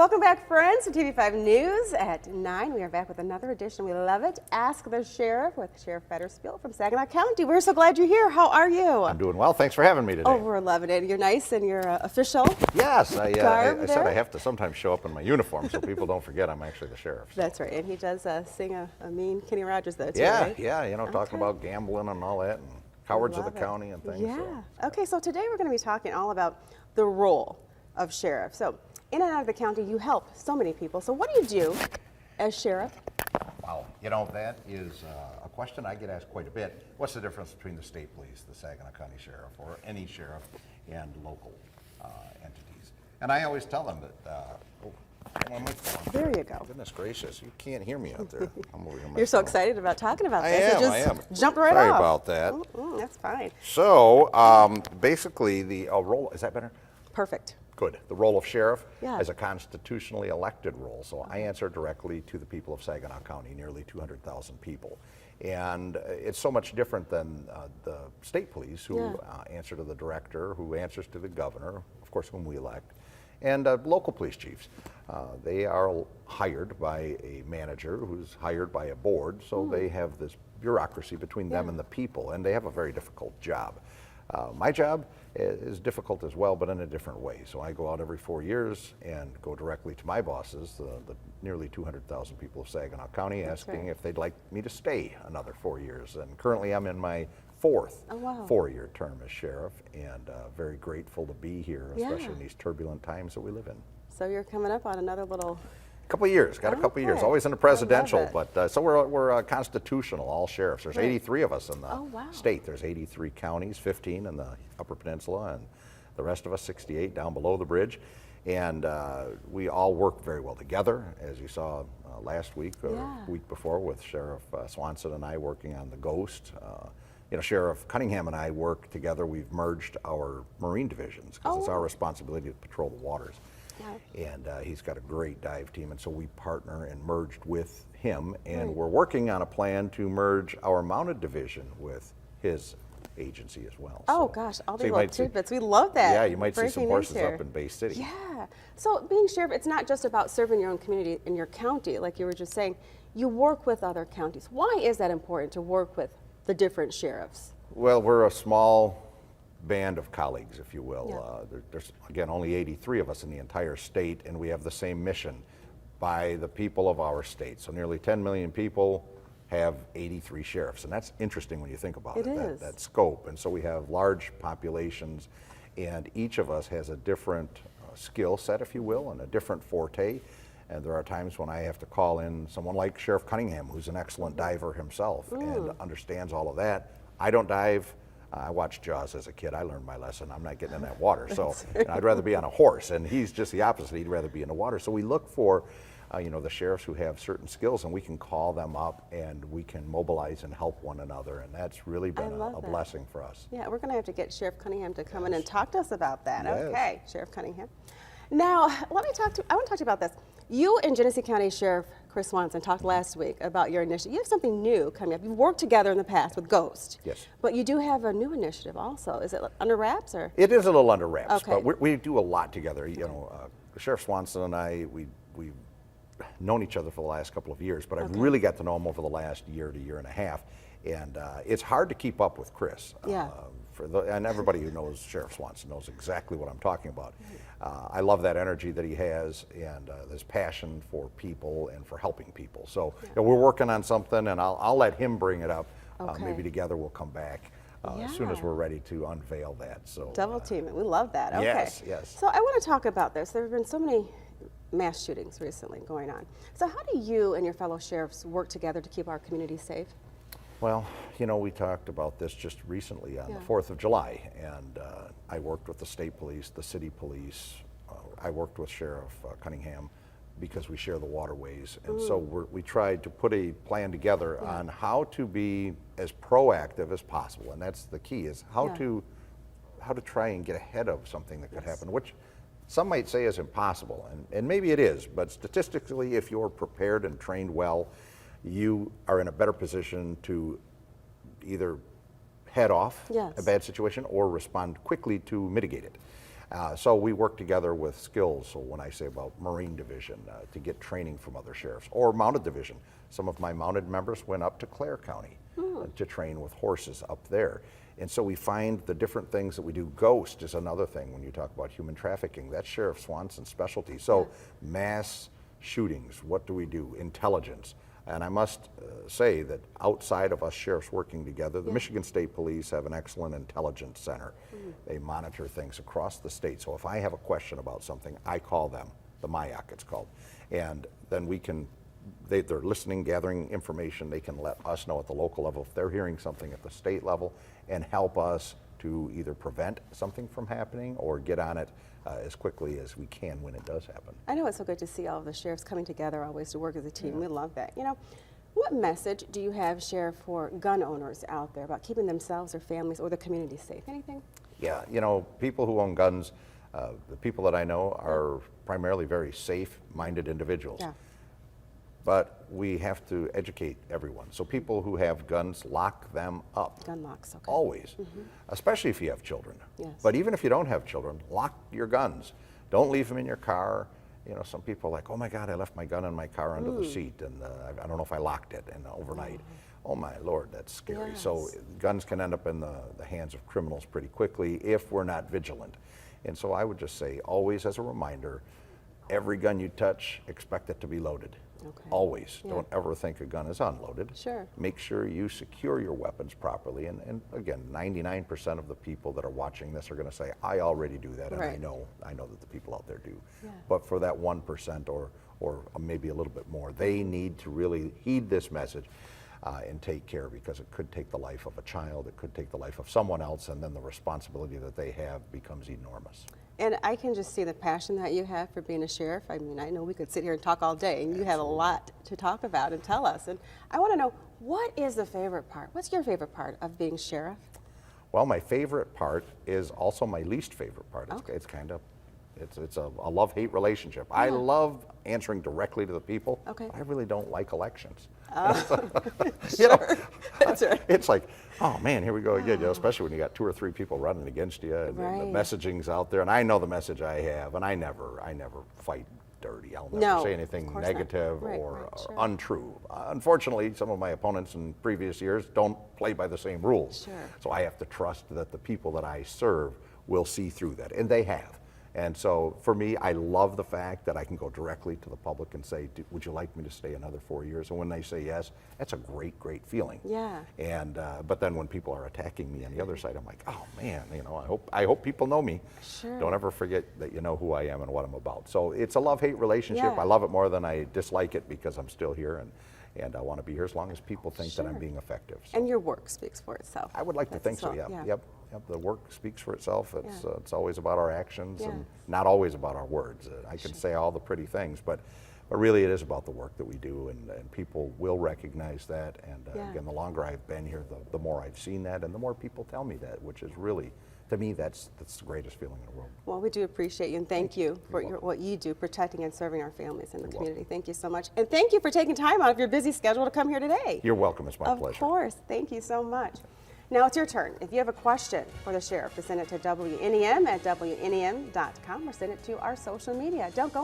Welcome back, friends, to TV5 News at 9. We are back with another edition. We love it. Ask the Sheriff with Sheriff Fetterspiel from Saginaw County. We're so glad you're here. How are you? I'm doing well. Thanks for having me today. Oh, we're loving it. You're nice and you're official. Yes, I garb said there. I have to sometimes show up in my uniform so people don't forget I'm actually the sheriff. So. That's right. And he does sing a mean Kenny Rogers, though, too, Yeah, right? yeah, you know, talking about gambling and all that and cowards of the Love it. county and things. Yeah. So. Okay, so today we're going to be talking all about the role of sheriff. So in and out of the county, you help so many people. So what do you do as sheriff? Wow, you know, that is a question I get asked quite a bit. What's the difference between the state police, the Saginaw County Sheriff, or any sheriff, and local entities? And I always tell them that, There you go. Goodness gracious, you can't hear me out there. I'm over here You're so messing excited about talking about I this. am, It I just am. Jump right Sorry off. about that. That's fine. So, basically, the role, is that better? Perfect. Good. The role of sheriff Yeah. is a constitutionally elected role, so I answer directly to the people of Saginaw County, nearly 200,000 people. And it's so much different than the state police, who answer to the director, who answers to the governor, of course, whom we elect, and local police chiefs. They are hired by a manager who's hired by a board, so they have this bureaucracy between them and the people, and they have a very difficult job. My job is difficult as well, but in a different way. So I go out every 4 years and go directly to my bosses, the nearly 200,000 people of Saginaw County, asking if they'd like me to stay another 4 years. And currently I'm in my fourth 4-year term as sheriff, and very grateful to be here, especially in these turbulent times that we live in. So you're coming up on another little... Couple of years, got a couple of years, Okay. always in the presidential, I love but so we're constitutional, all sheriffs. There's Right. 83 of us in the Oh, wow. state. There's 83 counties, 15 in the Upper Peninsula, and the rest of us 68 down below the bridge. And we all work very well together, as you saw last week or week before with Sheriff Swanson and I working on the Ghost. You know, Sheriff Cunningham and I work together. We've merged our Marine divisions because it's our responsibility to patrol the waters. And he's got a great dive team, and so we partner and merged with him, and we're working on a plan to merge our mounted division with his agency as well. Oh, So- gosh, all so the you little might see- tidbits. We love that. Yeah, you might see some Breaking horses news up here. in Bay City. Yeah. So being sheriff, it's not just about serving your own community in your county, like you were just saying. You work with other counties. Why is that important to work with the different sheriffs? Well, we're a small band of colleagues, if you will. There's, again, only 83 of us in the entire state, and we have the same mission by the people of our state. So nearly 10 million people have 83 sheriffs, and that's interesting when you think about it, that scope. And so we have large populations, and each of us has a different skill set, if you will, and a different forte. And there are times when I have to call in someone like Sheriff Cunningham, who's an excellent diver himself and understands all of that. I don't dive. I watched Jaws as a kid. I learned my lesson. I'm not getting in that water. So you know, I'd rather be on a horse, and he's just the opposite. He'd rather be in the water. So we look for you know, the sheriffs who have certain skills, and we can call them up and we can mobilize and help one another, and that's really been a blessing for us. Yeah, we're going to have to get Sheriff Cunningham to come in and talk to us about that. Yes. Okay, Sheriff Cunningham. Now, I want to talk to you about this. You and Genesee County Sheriff Chris Swanson talked last week about your initiative. You have something new coming up. You've worked together in the past with Ghost. Yes. But you do have a new initiative also. Is it under wraps or? It is a little under wraps, Okay. but we do a lot together. You know, Sheriff Swanson and I, we've known each other for the last couple of years, but I've really got to know him over the last year to year and a half. And it's hard to keep up with Chris. Yeah. And everybody who knows Sheriff Swanson knows exactly what I'm talking about. I love that energy that he has, and his passion for people and for helping people. So you know, we're working on something, and I'll let him bring it up. Maybe together we'll come back as soon as we're ready to unveil that. So Double team it. We love that. Okay. Yes, yes. So I want to talk about this. There have been so many mass shootings recently going on. So how do you and your fellow sheriffs work together to keep our community safe? Well, you know, we talked about this just recently on the 4th of July, and I worked with the state police, the city police. I worked with Sheriff Cunningham because we share the waterways, and so we tried to put a plan together on how to be as proactive as possible, and that's the key, is how to try and get ahead of something that could happen, which some might say is impossible, and maybe it is, but statistically, if you're prepared and trained well, you are in a better position to either head off a bad situation or respond quickly to mitigate it. So we work together with skills. So when I say about Marine Division, to get training from other sheriffs, or Mounted Division. Some of my mounted members went up to Clare County to train with horses up there. And so we find the different things that we do. Ghost is another thing when you talk about human trafficking. That's Sheriff Swanson's specialty. So mass shootings, what do we do? Intelligence. And I must say that outside of us sheriffs working together, the Michigan State Police have an excellent intelligence center. They monitor things across the state. So if I have a question about something, I call them, the MIAC it's called. And then we can, they're listening, gathering information. They can let us know at the local level if they're hearing something at the state level and help us to either prevent something from happening or get on it as quickly as we can when it does happen. I know it's so good to see all of the sheriffs coming together always to work as a team. We love that. You know, what message do you have, Sheriff, for gun owners out there about keeping themselves, their families, or the community safe? Anything? Yeah, you know, people who own guns, the people that I know are primarily very safe-minded individuals. Yeah. But we have to educate everyone. So people who have guns, lock them up. Gun locks, okay. Always, especially if you have children. Yes. But even if you don't have children, lock your guns. Don't leave them in your car. You know, some people are like, oh my God, I left my gun in my car under the seat, and I don't know if I locked it and overnight. Oh my Lord, that's scary. Yes. So guns can end up in the hands of criminals pretty quickly if we're not vigilant. And so I would just say, always as a reminder, every gun you touch, expect it to be loaded. Okay. Always. Yeah. Don't ever think a gun is unloaded. Sure. Make sure you secure your weapons properly. And again, 99% of the people that are watching this are going to say, I already do that, and Right. I know that the people out there do. Yeah. But for that 1% or maybe a little bit more, they need to really heed this message and take care, because it could take the life of a child, it could take the life of someone else, and then the responsibility that they have becomes enormous. And I can just see the passion that you have for being a sheriff. I mean, I know we could sit here and talk all day, and you have a lot to talk about and tell us. And I want to know, what is the favorite part? What's your favorite part of being sheriff? Well, my favorite part is also my least favorite part. It's kind of, it's a love-hate relationship. I love answering directly to the people. Okay. But I really don't like elections. Sure. That's right. It's like, oh man, here we go again. You know, especially when you got 2 or 3 people running against you, and the Right. messaging's out there. And I know the message I have, and I never fight dirty. I'll never No, say of anything course not. negative Right, or, right, or sure. untrue. Unfortunately, some of my opponents in previous years don't play by the same rules. Sure. So I have to trust that the people that I serve will see through that, and they have. And so for me, I love the fact that I can go directly to the public and say, would you like me to stay another 4 years? And when they say yes, that's a great, great feeling. Yeah. And but then when people are attacking me on the other side, I'm like, oh man, you know, I hope people know me. Sure. Don't ever forget that you know who I am and what I'm about. So it's a love-hate relationship. Yeah. I love it more than I dislike it, because I'm still here, and I want to be here as long as people think that I'm Sure. being effective. So And your work speaks for itself. I would like to That's think so. all- Yeah. Yep. The work speaks for itself. It's Yeah. it's always about our actions Yeah. and not always about our words. I can say all the pretty things, but really it is about the work that we do, and people will recognize that. And Yeah. again, the longer I've been here, the more I've seen that, and the more people tell me that, which is really, to me, that's the greatest feeling in the world. Well, we do appreciate you, and thank you for welcome. what you do, protecting and serving our families in the community. Thank you so much. And thank you for taking time out of your busy schedule to come here today. You're welcome. It's my Of pleasure. course. Thank you so much. Now it's your turn. If you have a question for the sheriff, to send it to WNEM at WNEM.com or send it to our social media. Don't go